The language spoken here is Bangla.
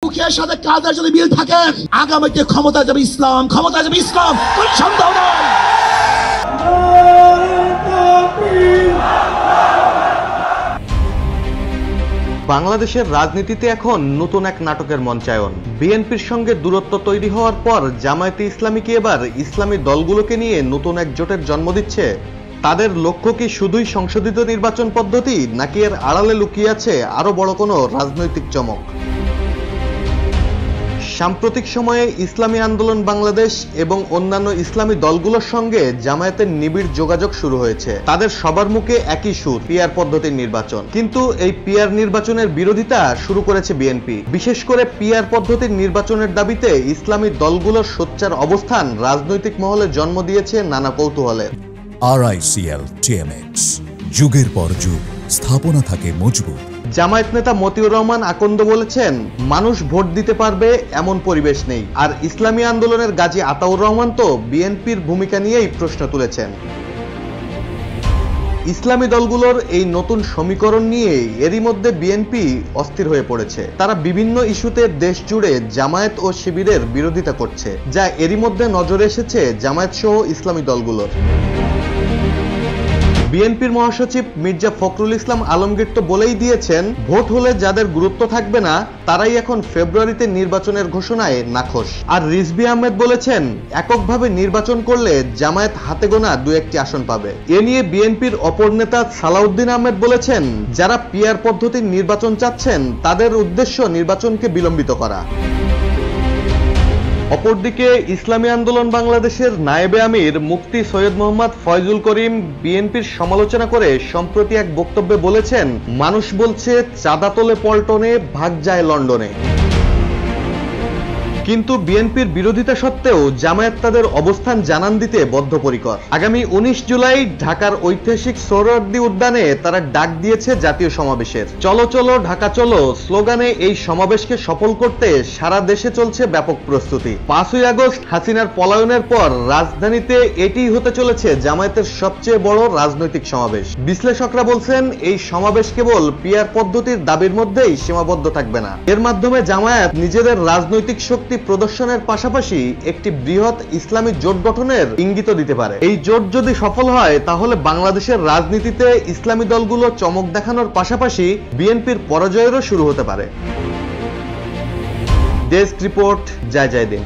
মুখের সাথে কাজের যদি মিল থাকে, আগামীতে ক্ষমতা যাবে ইসলাম, ক্ষমতা যাবে ইসলাম, কোনো সন্দেহ নাই। বাংলাদেশের রাজনীতিতে এখন নতুন এক নাটকের মঞ্চায়ন। বিএনপির সঙ্গে দূরত্ব তৈরি হওয়ার পর জামায়াতে ইসলামী কি এবার ইসলামী দলগুলোকে নিয়ে নতুন এক জোটের জন্ম দিচ্ছে? তাদের লক্ষ্য কি শুধুই সংশোধিত নির্বাচন পদ্ধতি, নাকি এর আড়ালে লুকিয়ে আছে আরো বড় কোনো রাজনৈতিক চমক? সাম্প্রতিক সময়ে ইসলামী আন্দোলন বাংলাদেশ এবং অন্যান্য ইসলামী দলগুলোর সঙ্গে জামায়াতের নিবিড় যোগাযোগ শুরু হয়েছে। তাদের সবার মুখে একই সুর, পিআর পদ্ধতির নির্বাচন। কিন্তু এই পিআর নির্বাচনের বিরোধিতা শুরু করেছে বিএনপি। বিশেষ করে পিআর পদ্ধতির নির্বাচনের দাবিতে ইসলামী দলগুলোর সোচ্চার অবস্থান রাজনৈতিক মহলে জন্ম দিয়েছে নানা কৌতূহলে। RICL TMX, যুগের পর যুগ স্থাপনা থাকে মজবুত। জামায়াত নেতা মতিউর রহমান আকন্দ বলেছেন, মানুষ ভোট দিতে পারবে এমন পরিবেশ নেই। আর ইসলামী আন্দোলনের গাজী আতাউর রহমান তো বিএনপির ভূমিকা নিয়েই প্রশ্ন তুলেছেন। ইসলামী দলগুলোর এই নতুন সমীকরণ নিয়ে এরই মধ্যে বিএনপি অস্থির হয়ে পড়েছে। তারা বিভিন্ন ইস্যুতে দেশ জুড়ে জামায়াত ও শিবিরের বিরোধিতা করছে, যা এরই মধ্যে নজরে এসেছে জামায়াত সহ ইসলামী দলগুলোর। বিএনপির মহাসচিব মির্জা ফখরুল ইসলাম আলমগীর তো বলেই দিয়েছেন, ভোট হলে যাদের গুরুত্ব থাকবে না তারাই এখন ফেব্রুয়ারিতে নির্বাচনের ঘোষণায় নাখোশ। আর রিজভী আহমেদ বলেছেন, এককভাবে নির্বাচন করলে জামায়াত হাতে গোনা দু একটি আসন পাবে। এ নিয়ে বিএনপির অপর নেতা সালাউদ্দিন আহমেদ বলেছেন, যারা পিআর পদ্ধতির নির্বাচন চাচ্ছেন তাদের উদ্দেশ্য নির্বাচনকে বিলম্বিত করা। অপরদিকে ইসলামী আন্দোলন বাংলাদেশের নায়েবে আমির মুফতি সৈয়দ মোহাম্মদ ফয়জুল করিম বিএনপির সমালোচনা করে সম্প্রতি এক বক্তব্যে বলেছেন, মানুষ বলছে চাঁদা তোলে পল্টনে, ভাগ যায় লন্ডনে। কিন্তু বিএনপির বিরোধিতা সত্ত্বেও জামায়াত তাদের অবস্থান জানান দিতে বদ্ধপরিকর। আগামী 19 জুলাই ঢাকার ঐতিহাসিক সোহরাওয়ার্দী উদ্যানে তারা ডাক দিয়েছে জাতীয় সমাবেশের। চলো চলো ঢাকা চলো স্লোগানে এই সমাবেশকে সফল করতে সারা দেশে চলছে ব্যাপক প্রস্তুতি। 5ই আগস্ট হাসিনার পলায়নের পর রাজধানীতে এটিই হতে চলেছে জামায়াতের সবচেয়ে বড় রাজনৈতিক সমাবেশ। বিশ্লেষকরা বলছেন, এই সমাবেশ কেবল পিআর পদ্ধতির দাবির মধ্যেই সীমাবদ্ধ থাকবে না। এর মাধ্যমে জামায়াত নিজেদের রাজনৈতিক শক্তি প্রদর্শনের পাশাপাশি একটি বৃহৎ ইসলামী জোট গঠনের ইঙ্গিত দিতে পারে। এই জোট যদি সফল হয় তাহলে বাংলাদেশের রাজনীতিতে ইসলামী দলগুলো চমক দেখানোর পাশাপাশি বিএনপির পরাজয়েরও শুরু হতে পারে। ডেস্ক রিপোর্ট, জয় জয় দিন।